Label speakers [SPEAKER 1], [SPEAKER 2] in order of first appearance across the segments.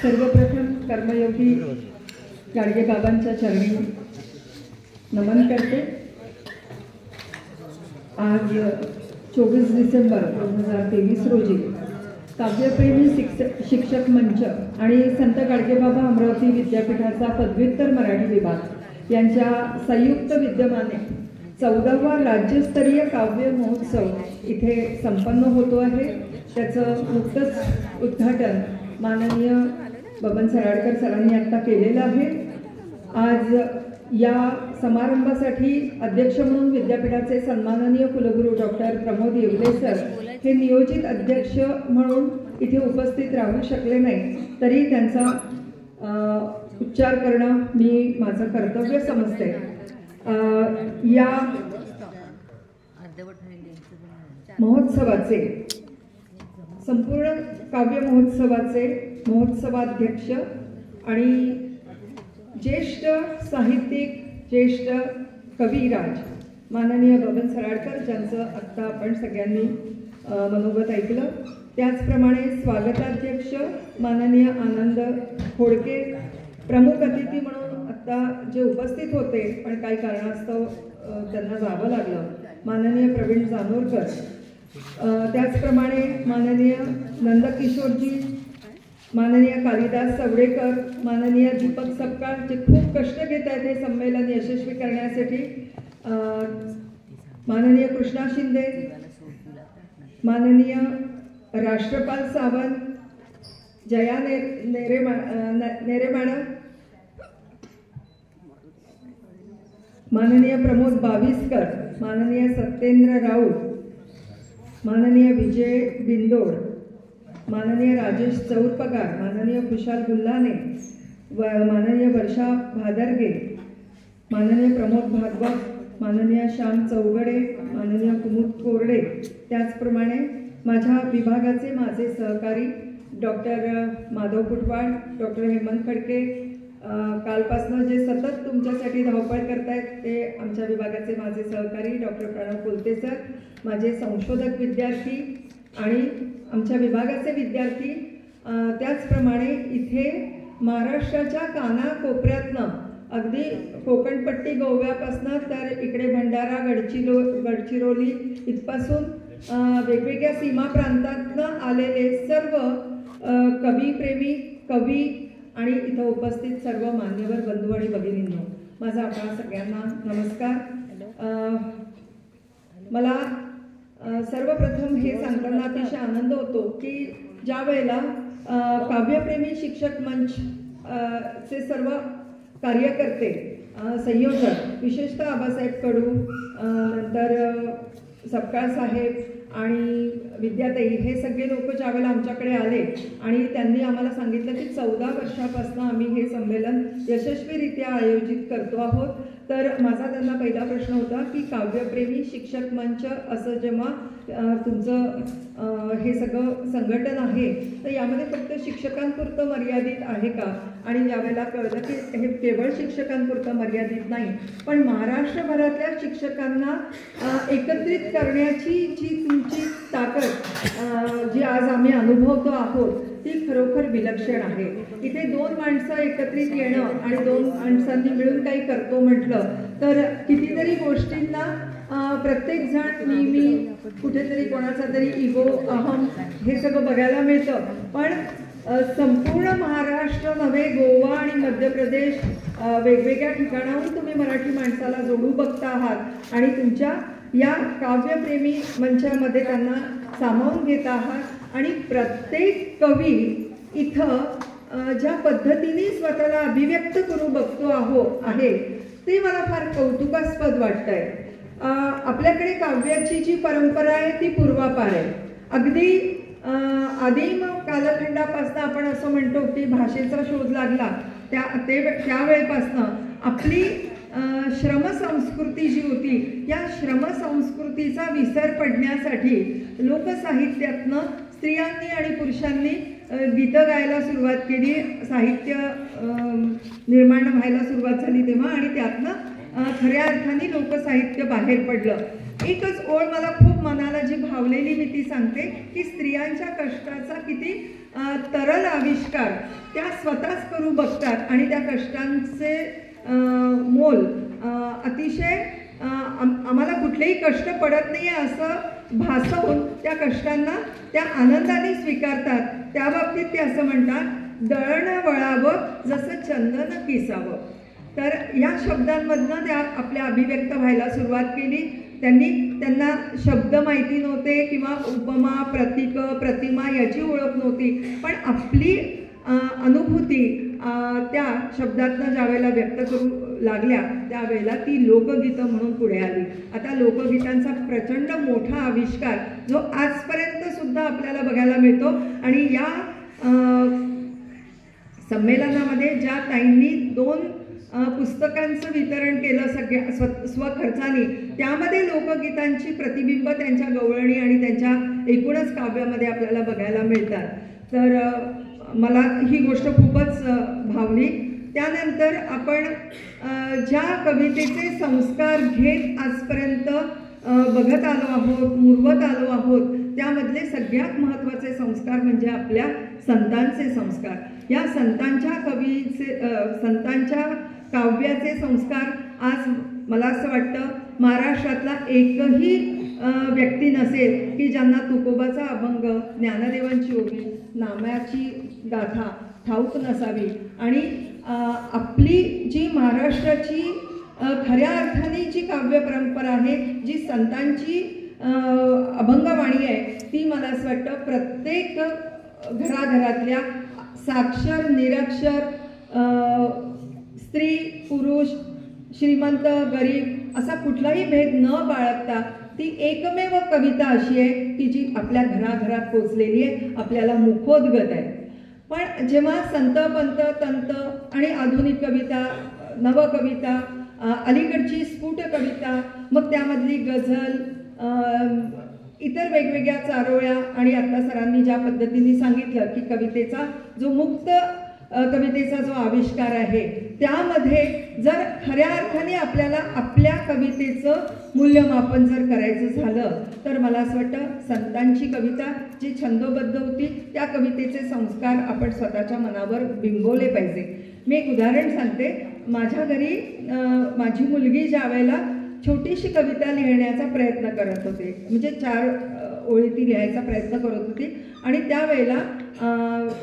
[SPEAKER 1] सर्वप्रथम कर्मयोगी गाडगे बाबांच्या चरणी नमन करते। आज 24 डिसेंबर 2023 रोजी काव्यप्रेमी शिक्षक मंच आणि संत गाडगेबाबा अमरावती विद्यापीठाचा पदव्युत्तर मराठी विभाग यांच्या संयुक्त विद्यमाने 14वा राज्यस्तरीय काव्य महोत्सव इथे संपन्न होतो आहे। त्याचं नुकतंच उद्घाटन माननीय बबन सराडकर सरांनी आता केलेलं आहे। आज या समारंभासाठी अध्यक्ष म्हणून विद्यापीठाचे सन्माननीय कुलगुरू डॉक्टर प्रमोद येवले सर हे नियोजित अध्यक्ष म्हणून इथे उपस्थित राहू शकले नाही, तरी त्यांचा उच्चार करणं मी माझं कर्तव्य समजते। या महोत्सवाचे संपूर्ण काव्य महोत्सवाचे महोत्सवाध्यक्ष आणि ज्येष्ठ साहित्यिक ज्येष्ठ कविराज माननीय बबन सराडकर ज्यांचं आत्ता आपण सगळ्यांनी मनोगत ऐकलं, त्याचप्रमाणे स्वागताध्यक्ष माननीय आनंद खोडके, प्रमुख अतिथी म्हणून आत्ता जे उपस्थित होते पण काही कारणास्तव त्यांना जावं लागलं, माननीय प्रवीण जानोरकर, त्याचप्रमाणे माननीय नंदकिशोरजी, माननीय कालिदास चवडेकर, माननीय दीपक सपकाळ जे खूप कष्ट घेत आहेत हे संमेलन यशस्वी करण्यासाठी, माननीय कृष्णा शिंदे, माननीय राष्ट्रपाल सावंत, जया नेरे मॅडम, माननीय प्रमोद बाविस्कर, माननीय सत्येंद्र राऊत, माननीय विजय बिंदोड, माननीय राजेश चौरपगार, माननीय खुशाल गुल्हाने, माननीय वर्षा भादरगे, माननीय प्रमोद भागवत, माननीय श्याम चौगडे, माननीय कुमुद कोरडे, त्याचप्रमाणे माझ्या विभागाचे माझे सहकारी डॉक्टर माधव कुटवाड, डॉक्टर हेमंत खडके, कालपासनं जे सतत तुमच्यासाठी धावपळ करतायत ते आमच्या विभागाचे माझे सहकारी डॉक्टर प्रणव कोलते सर, माझे संशोधक विद्यार्थी आणि आमच्या विभागाचे विद्यार्थी, त्याचप्रमाणे इथे महाराष्ट्राच्या कानाकोपऱ्यातनं अगदी कोकणपट्टी गोव्यापासनं तर इकडे भंडारा गडचिरोली इथपासून वेगवेगळ्या सीमा प्रांतातनं आलेले सर्व कविप्रेमी कवी आणि इथं उपस्थित सर्व मान्यवर बंधू आणि भगिनींनो, माझा आपणा सगळ्यांना नमस्कार। मला सर्वप्रथम हे सांगताना अतिशय आनंद होतो की ज्या वेळेला काव्यप्रेमी शिक्षक मंच चे सर्व कार्यकर्ते संयोजक विशेषतः आबासाहेब कडू, नंतर सपकाळ साहेब आणि विद्याताई हे सगळे लोक ज्यावेळेला आमच्याकडे आले आणि त्यांनी आम्हाला सांगितलं की 14 वर्षापासून आम्ही हे संमेलन यशस्वीरित्या आयोजित करतो आहोत, तर माझा त्यांना पहिला प्रश्न होता की काव्यप्रेमी शिक्षक मंच असं जेव्हा तुमचं हे सगळं संघटन आहे तर यामध्ये फक्त शिक्षकांपुरतं मर्यादित आहे का? आणि यावेळेला कळलं की हे केवळ शिक्षकांपुरतं मर्यादित नाही, पण महाराष्ट्रभरातल्या शिक्षकांना एकत्रित करण्याची जी तुमची ताकद जी आज आम्ही अनुभवतो आहोत ती खरोखर विलक्षण आहे। इथे 2 माणसं एकत्रित येणं आणि 2 माणसांनी मिळून काही करतो म्हटलं तर कितीतरी गोष्टींना प्रत्येक जण मी कुठेतरी कोणाचा तरी इगो अहम हे सगळं बघायला मिळतं, पण संपूर्ण महाराष्ट्र नव्हे गोवा आणि मध्य प्रदेश वेगवेगळ्या ठिकाणाहून तुम्ही मराठी माणसाला जोडू बघता आहात आणि तुमच्या या काव्यप्रेमी मंचामध्ये त्यांना सामावून घेत आहात आणि प्रत्येक कवी इथं ज्या पद्धतीने स्वतःला अभिव्यक्त करू बघतो आहे ते मला फार कौतुकास्पद वाटतंय। आपल्याकडे काव्याची जी परंपरा आहे ती पूर्वापार आहे, अगदी आदिम कालखंडापासून आपण असं म्हणतो की भाषेचा शोध लागला त्यावेळेपासून आपली श्रमसंस्कृती जी होती या श्रमसंस्कृतीचा विसर पडण्यासाठी लोकसाहित्यातनं स्त्रियांनी आणि पुरुषांनी गीतं गायला सुरुवात केली, साहित्य निर्माण व्हायला सुरुवात झाली तेव्हा, आणि त्यातनं खऱ्या अर्थाने लोकसाहित्य बाहेर पडलं। एकच ओळ मला खूप मनाला जी भावलेली मी ती सांगते की स्त्रियांच्या कष्टाचा किती तरल आविष्कार त्या स्वतःच करू बघतात आणि त्या कष्टांचे मोल अतिशय आम्हाला कुठलेही कष्ट पडत नाही आहे असं भासवून त्या कष्टांना त्या आनंदाने स्वीकारतात. त्या बाबतीत ते असं म्हणतात, दळणं वळावं जसं चंदन किसावं. तर या शब्दांमधनं त्या आपल्या अभिव्यक्त व्हायला सुरुवात केली. त्यांना शब्द माहिती नव्हते किंवा उपमा, प्रतीक, प्रतिमा याची ओळख नव्हती, पण आपली अनुभूती त्या शब्दातनं ज्या वेळेला व्यक्त करू लागल्या त्यावेळेला ती लोकगीतं म्हणून पुढे आली. आता लोकगीतांचा प्रचंड मोठा आविष्कार जो आजपर्यंत सुद्धा आपल्याला बघायला मिळतो. आणि या संमेलनामध्ये ज्या ताईंनी 2 पुस्तकांचं वितरण केलं सगळ्या स्वखर्चाने, त्यामध्ये लोकगीतांची प्रतिबिंब त्यांच्या गवळणी आणि त्यांच्या एकूणच काव्यामध्ये आपल्याला बघायला मिळतात. तर मला ही गोष्ट खूपच भावली. त्यानंतर आपण ज्या कवितेचे संस्कार घेत आजपर्यंत बघत आलो आहोत, मुरवत आलो आहोत, त्यामधले सगळ्यात महत्त्वाचे संस्कार म्हणजे आपल्या संतांचे संस्कार. या संतांच्या काव्याचे संस्कार आज मला असं वाटतं महाराष्ट्रातला एकही व्यक्ती नसेल की ज्यांना तुकोबाचा अभंग, ज्ञानदेवांची ओवी, नाम्याची गाथा ठाऊक नसावी. आणि आपली जी महाराष्ट्राची खऱ्या अर्थाने जी काव्य परंपरा आहे, जी संतांची अभंगवाणी आहे, ती मला असं वाटतं प्रत्येक घराघरातल्या साक्षर निरक्षर, स्त्री पुरुष, श्रीमंत गरीब असा कुठलाही भेद न बाळगता ती एकमेव कविता अशी आहे की जी आपल्या घराघरात पोचलेली आहे, आपल्याला मुखोद्गत आहे. पण जेव्हा संत पंत तंत आणि आधुनिक कविता, नवकविता, अलीकडची स्फुट कविता, मग त्यामधली गझल, इतर वेगवेगळ्या चारोळ्या आणि आता सरांनी ज्या पद्धतीने सांगितलं की कवितेचा जो मुक्त कवितेचा जो आविष्कार आहे, त्यामध्ये जर खऱ्या अर्थाने आपल्याला आपल्या कवितेचं मूल्यमापन जर करायचं झालं तर मला असं वाटतं संतांची कविता जी छंदोबद्ध होती त्या कवितेचे संस्कार आपण स्वतःच्या मनावर बिंबवले पाहिजे. मी एक उदाहरण सांगते. माझ्या घरी माझी मुलगी ज्या वेळेला छोटीशी कविता लिहिण्याचा प्रयत्न करत होते, म्हणजे 4 ओळी ती लिहायचा प्रयत्न करत होती, आणि त्यावेळेला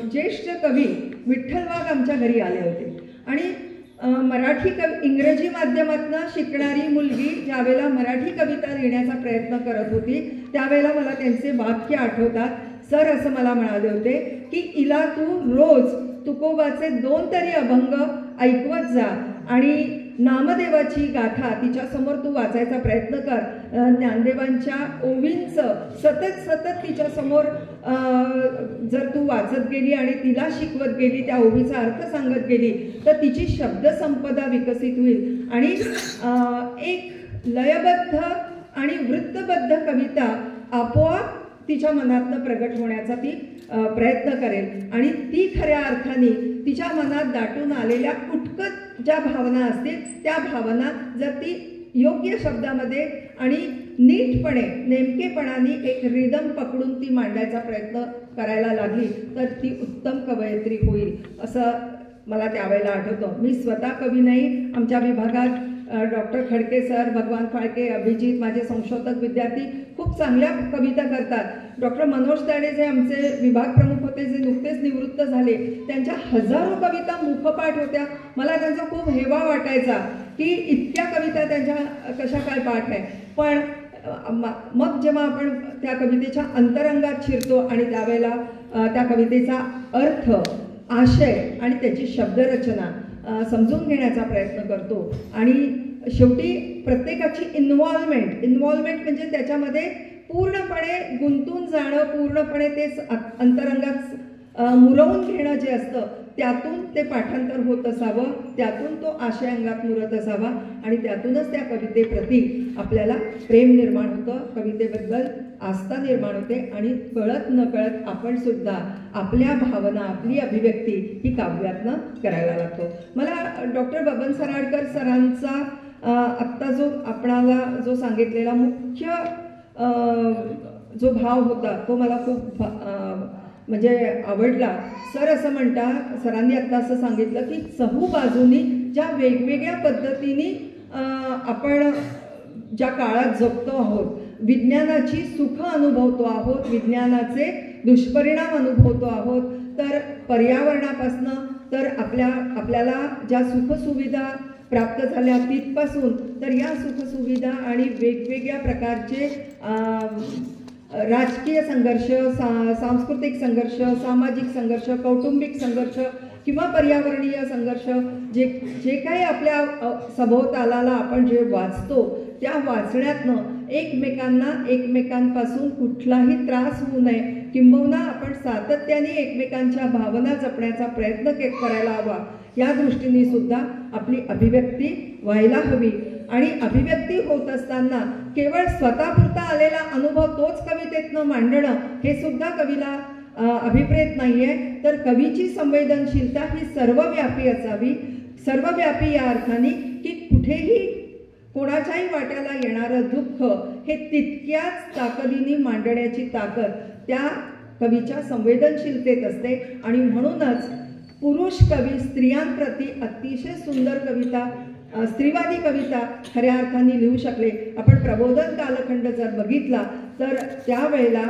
[SPEAKER 1] ज्येष्ठ कवी विठ्ठल वाघ आमच्या घरी आले होते. आणि इंग्रजी माध्यमातनं शिकणारी मुलगी ज्यावेळेला मराठी कविता लिहिण्याचा प्रयत्न करत होती त्यावेळेला मला त्यांचे वाक्य आठवतात. सर असं मला म्हणाले होते की इला तू रोज तुकोबाचे 2 तरी अभंग ऐकवत जा आणि नामदेवाची गाथा तिच्यासमोर तू वाचायचा प्रयत्न कर. ज्ञानदेवांच्या ओवींचं सतत तिच्यासमोर जर तू वाचत गेली आणि तिला शिकवत गेली, त्या ओवीचा अर्थ सांगत गेली तर तिची शब्दसंपदा विकसित होईल आणि एक लयबद्ध आणि वृत्तबद्ध कविता आपोआप तिच्या मनातनं प्रगट होण्याचा ती प्रयत्न करेल. आणि ती खऱ्या अर्थाने तिच्या मनात दाटून आलेल्या उत्कट ज्या भावना असतील त्या भावना जर ती योग्य शब्दामध्ये आणि नीटपणे नेमकेपणाने एक रिदम पकडून ती मांडायचा प्रयत्न करायला लागली तर ती उत्तम कवयित्री होईल असं मला त्यावेळेला आठवतं. मी स्वतः कवी नाही. आमच्या विभागात डॉक्टर खडके सर, भगवान फाळके, अभिजित माझे संशोधक विद्यार्थी खूप चांगल्या कविता करतात. डॉक्टर मनोज ताडे जे आमचे विभाग प्रमुख होते, जे नुकतेच निवृत्त झाले, त्यांच्या हजारो कविता मुखपाठ होत्या. मला त्यांचा खूप हेवा वाटायचा की इतक्या कविता त्यांच्या कशा काय पाठ आहे. पण मग जेव्हा आपण त्या कवितेच्या अंतरंगात शिरतो आणि त्यावेळेला त्या कवितेचा अर्थ, आशय आणि त्याची शब्दरचना समजून घेण्याचा प्रयत्न करतो आणि शेवटी प्रत्येकाची इन्व्हॉल्वमेंट म्हणजे त्याच्यामध्ये पूर्णपणे गुंतून जाणं, पूर्णपणे ते अंतरंगात मुरवून घेणं जे असतं त्यातून ते पाठांतर होत असावं, त्यातून तो आशय अंगात मुरत असावा आणि त्यातूनच त्या कवितेप्रती आपल्याला प्रेम निर्माण होतं, कवितेबद्दल आस्था निर्माण होते आणि कळत नकळत आपण सुद्धा आपल्या भावना, आपली अभिव्यक्ती ही काव्यातनं करायला लागतो. मला डॉक्टर बबन सराडकर सरांचा आत्ता जो आपणाला जो सांगितलेला मुख्य जो भाव होता तो मला खूप म्हणजे आवडला. सर असं म्हणतात, सरांनी आत्ता असं सांगितलं की चहूबाजूनी ज्या वेगवेगळ्या पद्धतीने आपण ज्या काळात जगतो आहोत, विज्ञानाची सुख अनुभवतो आहोत, विज्ञानाचे दुष्परिणाम अनुभवतो आहोत, तर पर्यावरणापासनं तर आपल्याला ज्या सुखसुविधा प्राप्त झाल्या तिथपासून तर या सुखसुविधा आणि वेगवेगळ्या प्रकारचे राजकीय संघर्ष, सांस्कृतिक संघर्ष, सामाजिक संघर्ष, कौटुंबिक संघर्ष किंवा पर्यावरणीय संघर्ष जे काही आपल्या सभोवतालाला आपण जे वाचतो त्या वाचण्यातनं एकमेकांपासून कुठलाही त्रास होऊ नये, किंबहुना आपण सातत्याने एकमेकांच्या भावना जपण्याचा प्रयत्न करायला हवा, या दृष्टीने सुद्धा आपली अभिव्यक्ती व्हायला हवी. आणि अभिव्यक्ती होत असताना केवळ स्वतःपुरता आलेला अनुभव तोच कवितेतनं मांडणं हे सुद्धा कवीला अभिप्रेत नाहीये. तर कवीची संवेदनशीलता ही सर्वव्यापी असावी. सर्वव्यापी या अर्थाने की कुठेही कोणाच्याही वाट्याला येणारं दुःख हे तितक्याच ताकदीने मांडण्याची ताकद त्या कवीच्या संवेदनशीलतेत असते. आणि म्हणूनच पुरुष कवी स्त्रियांप्रती अतिशय सुंदर कविता, स्त्रीवादी कविता खऱ्या अर्थाने लिहू शकले. आपण प्रबोधन कालखंड जर बघितला तर त्यावेळेला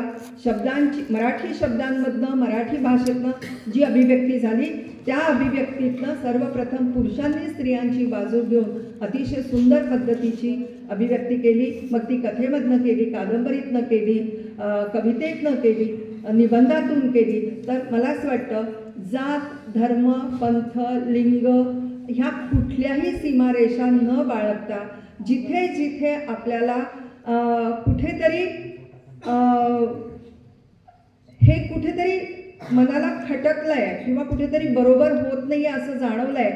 [SPEAKER 1] मराठी शब्दांमधनं, मराठी भाषेतनं जी अभिव्यक्ती झाली त्या अभिव्यक्तीतनं सर्वप्रथम पुरुषांनी स्त्रियांची बाजू घेऊन अतिशय सुंदर पद्धतीची अभिव्यक्ती केली. मग ती कथेमधनं केली, कादंबरीतनं केली, कवितेतनं केली, निबंधातून केली. तर मला असं वाटतं जात, धर्म, पंथ, लिंग ह्या कुठल्याही सीमारेषा न बाळगता जिथे जिथे आपल्याला कुठेतरी मनाला खटकलंय किंवा कुठेतरी बरोबर होत नाही असं जाणवलंय,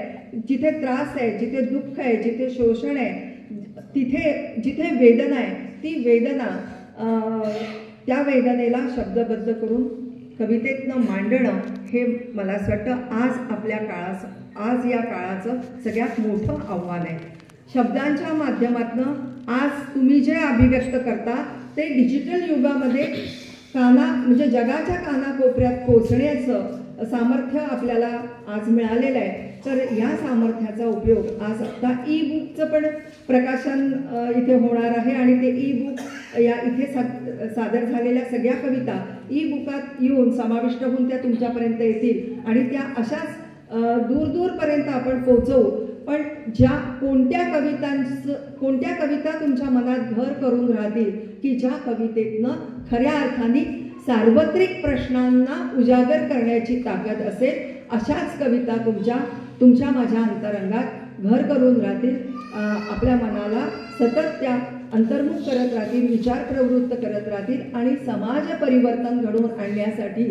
[SPEAKER 1] जिथे त्रास आहे, जिथे दुःख आहे, जिथे शोषण आहे, जिथे वेदना आहे, ती वेदना त्या वेदनेला शब्दबद्ध करून कवितेतनं मांडणं हे मला असं वाटतं आज या काळाचं सगळ्यात मोठं आव्हान आहे. शब्दांच्या माध्यमातनं आज तुम्ही जे अभिव्यक्त करता ते डिजिटल युगामध्ये म्हणजे जगाच्या कानाकोपऱ्यात पोचण्याचं सामर्थ्य आपल्याला आज मिळालेलं आहे. तर या सामर्थ्याचा उपयोग आज आता ई बुकचं पण प्रकाशन इथे होणार आहे आणि ते ई बुक या इथे सादर झालेल्या सगळ्या कविता ई बुकात येऊन समाविष्ट होऊन त्या तुमच्यापर्यंत येतील आणि त्या अशाच दूरपर्यंत आपण पोहोचवू. पण कोणत्या कविता तुमच्या मनात घर करून राहतील की ज्या कवितेतनं खऱ्या अर्थाने सार्वत्रिक प्रश्नांना उजागर करण्याची ताकद असेल, अशाच कविता तुमच्या माझ्या अंतरंगात घर करून राहतील, आपल्या मनाला सतत त्या अंतर्मुख करत राहतील, विचार प्रवृत्त करत राहतील आणि समाज परिवर्तन घडवून आणण्यासाठी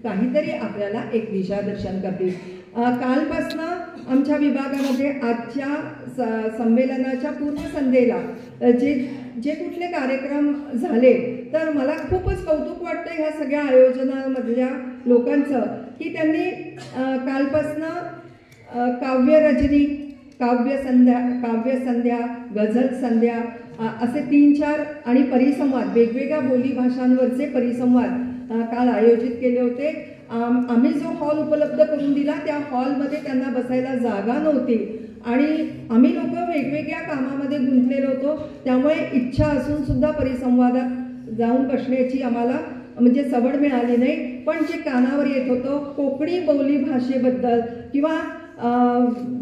[SPEAKER 1] काहीतरी आपल्याला एक दिशादर्शन करतील. कालपासनं आमच्या विभागामध्ये आजच्या संमेलनाच्या पूर्वसंध्येला जे कुठले कार्यक्रम झाले तर मला खूपच कौतुक वाटतं ह्या सगळ्या आयोजनामधल्या लोकांचं की त्यांनी कालपासनं काव्यरजनी, काव्यसंध्या, गझल संध्या असे 3-4 आणि परिसंवाद, वेगवेगळ्या बोली भाषांवरचे परिसंवाद काल आयोजित केले होते. आम्ही जो हॉल उपलब्ध करून दिला त्या हॉलमध्ये त्यांना बसायला जागा नव्हती आणि आम्ही लोक वेगवेगळ्या कामामध्ये गुंतलेलो होतो. त्यामुळे इच्छा असून सुद्धा परिसंवादात जाऊन बसण्याची आम्हाला म्हणजे सवड मिळाली नाही. पण जे कानावर येत होतं कोकणी बोली भाषेबद्दल किंवा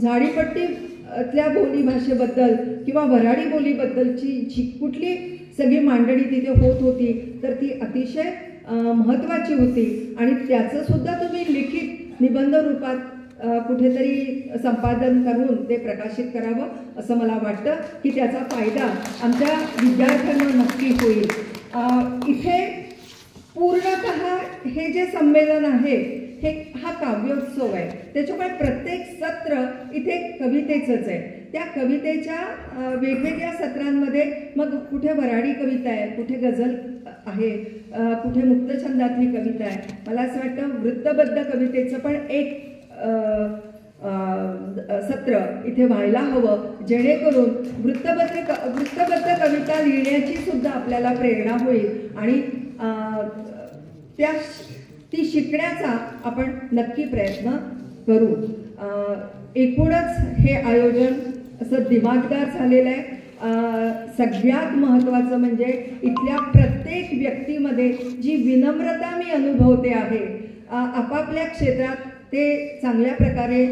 [SPEAKER 1] झाडीपट्टीतल्या बोली भाषेबद्दल किंवा वऱ्हाडी बोलीबद्दलची जी कुठली सगळी मांडणी तिथे होत होती तर ती अतिशय महत्त्वाची होती आणि त्याचं सुद्धा तुम्ही लिखित निबंध रूपात कुठेतरी संपादन करून ते प्रकाशित करावं असं मला वाटतं की त्याचा फायदा आमच्या विद्यार्थ्यांना नक्की होईल. इथे पूर्णतः हे जे संमेलन आहे हा काव्योत्सव आहे, त्याच्यामुळे प्रत्येक सत्र इथे कवितेचंच आहे. त्या कवितेच्या वेगवेगळ्या सत्रांमध्ये मग कुठे वऱ्हाडी कविता आहे, कुठे गझल आहे, कुठे मुक्तछंदातली कविता आहे. मला असं वाटतं वृत्तबद्ध कवितेचं पण एक सत्र इथे व्हायला हवं जेणेकरून वृत्तबद्ध कविता लिहिण्याची सुद्धा आपल्याला प्रेरणा होईल आणि ती शिकण्याचा आपण नक्की प्रयत्न करू. एकूणच हे आयोजन असं दिमागदार झालेलं आहे. सगळ्यात महत्त्वाचं म्हणजे इथल्या प्रत्येक व्यक्तीमध्ये जी विनम्रता मी अनुभवते आहे, आपापल्या क्षेत्रात ते चांगल्या प्रकारे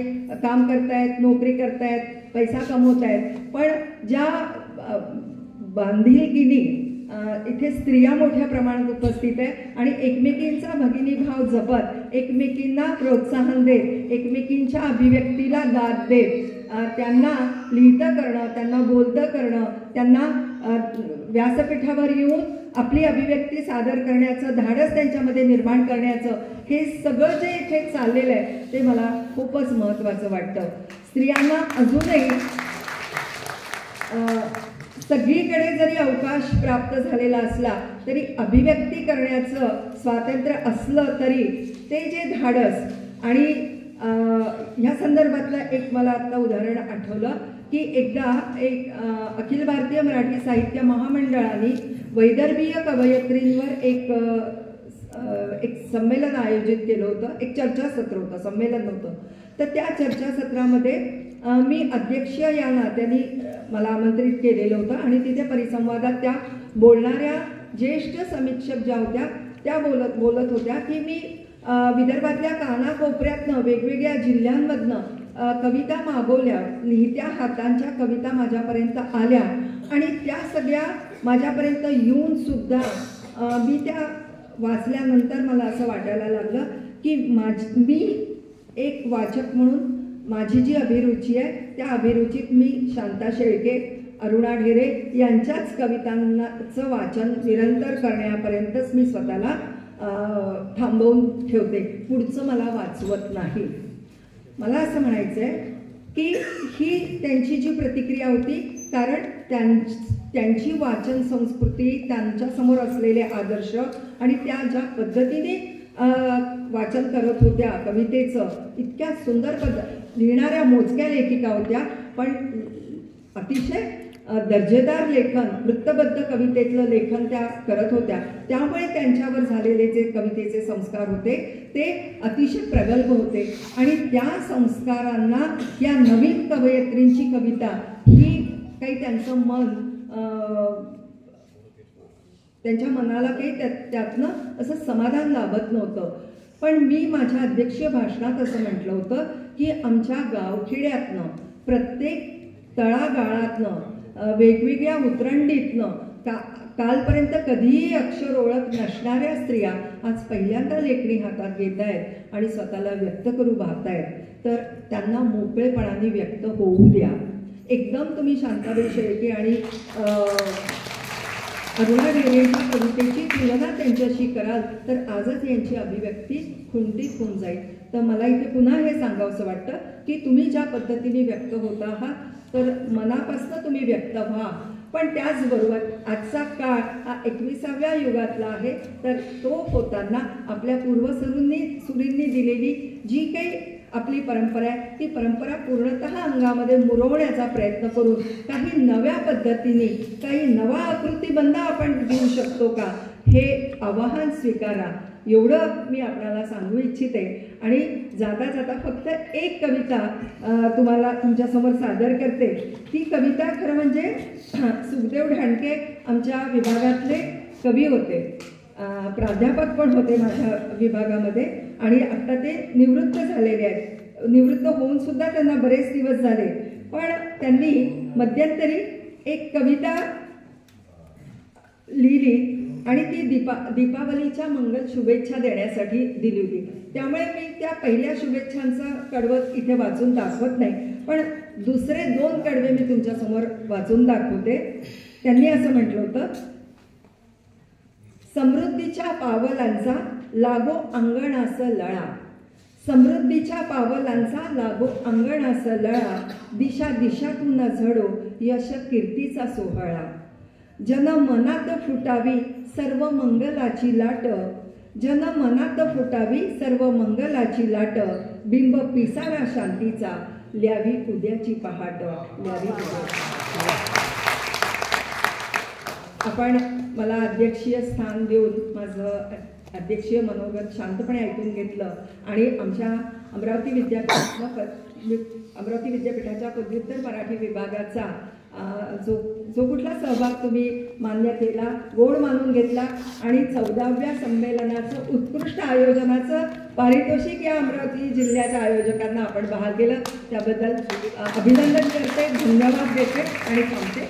[SPEAKER 1] काम करतायत, नोकरी करतायत, पैसा कमवतायत, पण ज्या बांधिलकीने इथे स्त्रिया मोठ्या प्रमाणात उपस्थित आहे आणि एकमेकींचा भगिनी भाव जपत, एकमेकींना प्रोत्साहन देत, एकमेकींच्या अभिव्यक्तीला दाद देत, त्यांना लिहितं करणं, त्यांना बोलतं करणं, त्यांना व्यासपीठावर येऊन आपली अभिव्यक्ती सादर करण्याचं धाडस त्यांच्यामध्ये निर्माण करण्याचं हे सगळं जे इथे चाललेलं आहे ते मला खूपच महत्त्वाचं वाटतं. स्त्रियांना अजूनही सगळीकडे जरी अवकाश प्राप्त झालेला असला तरी अभिव्यक्ती करण्याचं स्वातंत्र्य असलं तरी ते जे धाडस आणि ह्या संदर्भातलं एक मला आत्ता उदाहरण आठवलं की एकदा एक अखिल भारतीय मराठी साहित्य महामंडळाने वैदर्भीय कवयित्रींवर एक संमेलन आयोजित केलं होतं. एक चर्चासत्र होतं, संमेलन नव्हतं. तर त्या चर्चासत्रामध्ये मी अध्यक्ष या नात्याने मला आमंत्रित केलेलं होतं आणि तिथे परिसंवादात त्या बोलणाऱ्या ज्येष्ठ समीक्षक ज्या होत्या त्या बोलत होत्या की मी विदर्भातल्या कानाकोपऱ्यातनं वेगवेगळ्या जिल्ह्यांमधनं कविता मागवल्या, लिहित्या हातांच्या कविता माझ्यापर्यंत आल्या आणि त्या सगळ्या माझ्यापर्यंत येऊन सुद्धा मी त्या वाचल्यानंतर मला असं वाटायला लागलं की मी एक वाचक म्हणून माझी जी अभिरुची आहे त्या अभिरुचीत मी शांता शेळके, अरुणा ढेरे यांच्याच कवितांचं वाचन निरंतर करण्यापर्यंतच मी स्वतःला थांबवून ठेवते, पुढचं मला वाचवत नाही. मला असं म्हणायचं आहे की ही त्यांची जी प्रतिक्रिया होती, कारण त्यांची वाचन संस्कृती, त्यांच्यासमोर असलेले आदर्श आणि त्या ज्या पद्धतीने वाचन करत होत्या कवितेचं, इतक्या सुंदर लिहिणाऱ्या मोजक्या लेखिका होत्या, पण अतिशय दर्जेदार लेखन, वृत्तबद्ध कवितेतलं लेखन त्या करत होत्या. त्यामुळे त्यांच्यावर झालेले जे कवितेचे संस्कार होते ते अतिशय प्रगल्भ होते आणि त्या संस्कारांना या नवीन कवयित्रींची कविता ही काही त्यांचं मन, त्यांच्या मनाला काही त्यातनं असं समाधान लाभत नव्हतं. पण मी माझ्या अध्यक्षीय भाषणात असं म्हटलं होतं की आमच्या गावखेड्यातनं, प्रत्येक तळागाळातनं, वेगवेगळ्या उतरंडीतनं कालपर्यंत कधीही अक्षर ओळख नसणाऱ्या स्त्रिया आज पहिल्यांदा लेखणी हातात घेत आहेत आणि स्वतःला व्यक्त करू पाहतायत. तर त्यांना मोकळेपणाने व्यक्त होऊ द्या. एकदम तुम्ही शांताबाई शेळके आणि अरुणा ढेरेंच्या कवितेची तुलना त्यांच्याशी कराल तर आजच यांची अभिव्यक्ती खुंटीत होऊन जाईल. तर मला इथे पुन्हा हे सांगावंसं वाटतं की तुम्ही ज्या पद्धतीने व्यक्त होत आहात तर मनापासून तुम्ही व्यक्त व्हा, पण त्याचबरोबर आजचा काळ हा 21व्या युगातला आहे, तर तो होताना आपल्या पूर्वसुरींनी दिलेली जी काही आपली परंपरा आहे ती परंपरा पूर्णतः अंगामध्ये मुरवण्याचा प्रयत्न करून काही नव्या पद्धतीने, काही नवा आकृतीबंध आपण देऊ शकतो का, हे आवाहन स्वीकारा. एवढं मी आपल्याला सांगू इच्छिते. आणि जाता जाता फक्त एक कविता तुम्हाला तुमच्यासमोर सादर करते. ती कविता खरं म्हणजे सुखदेव ढाणके आमच्या विभागातले कवी होते, प्राध्यापक पण होते माझ्या विभागामध्ये आणि आत्ता ते निवृत्त झालेले आहेत. निवृत्त होऊन सुद्धा त्यांना बरेच दिवस झाले, पण त्यांनी मध्यंतरी एक कविता लिहिली आणि ती दीपावलीच्या मंगल शुभेच्छा देण्यासाठी दिली होती. त्यामुळे मी त्या पहिल्या शुभेच्छांचा कडवं इथे वाचून दाखवत नाही, पण दुसरे 2 कडवे मी तुमच्यासमोर वाचून दाखवते. त्यांनी असं म्हटलं होतं, समृद्धीच्या पावलांचा लागो अंगणास लळा, समृद्धीच्या पावलांचा लागो अंगणास लळा, दिशा दिशातून झडो यश कीर्तीचा सोहळा, जन मनात फुटावी सर्व मंगलाची लाट, जन मनात फुटावी सर्व मंगलाची लाट, बिंब पिसारा शांतीचा ल्यावी उद्याची पहाट, ल्यावी आपण मला अध्यक्षीय स्थान देऊन माझं अध्यक्षीय मनोगत शांतपणे ऐकून घेतलं आणि आमच्या अमरावती विद्यापीठाच्या पदव्युत्तर मराठी विभागाचा जो कुठला सहभाग तुम्ही मान्य केला, गोड मानून घेतला आणि 14व्या संमेलनाचं उत्कृष्ट आयोजनाचं पारितोषिक या अमरावती जिल्ह्याच्या आयोजकांना आपण बहाल केलं, त्याबद्दल अभिनंदन करते, धन्यवाद देते आणि थांबते.